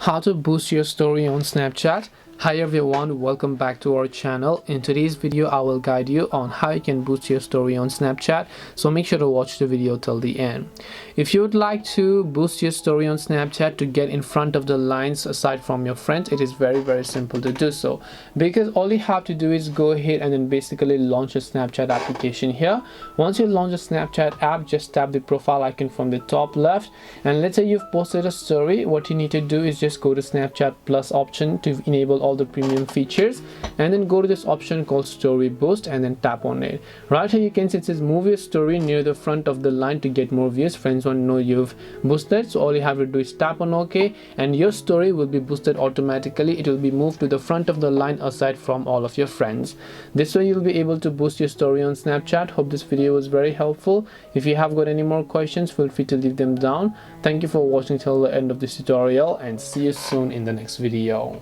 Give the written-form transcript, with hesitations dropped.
how to boost your story on Snapchat. Hi everyone, welcome back to our channel. In today's video I will guide you on how you can boost your story on Snapchat, so make sure to watch the video till the end. If you would like to boost your story on Snapchat to get in front of the lines aside from your friends, it is very simple to do so, because all you have to do is go ahead and then basically launch a Snapchat application here. Once you launch a Snapchat app, just tap the profile icon from the top left, and let's say you've posted a story. What you need to do is just go to Snapchat Plus option to enable all the premium features, and then go to this option called Story Boost and then tap on it. Right here you can see it says move your story near the front of the line to get more views. Friends want to know you've boosted, so all you have to do is tap on OK, and your story will be boosted automatically. It will be moved to the front of the line aside from all of your friends. This way you'll be able to boost your story on Snapchat. Hope this video was very helpful. If you have got any more questions, feel free to leave them down. Thank you for watching till the end of this tutorial, and see you soon in the next video.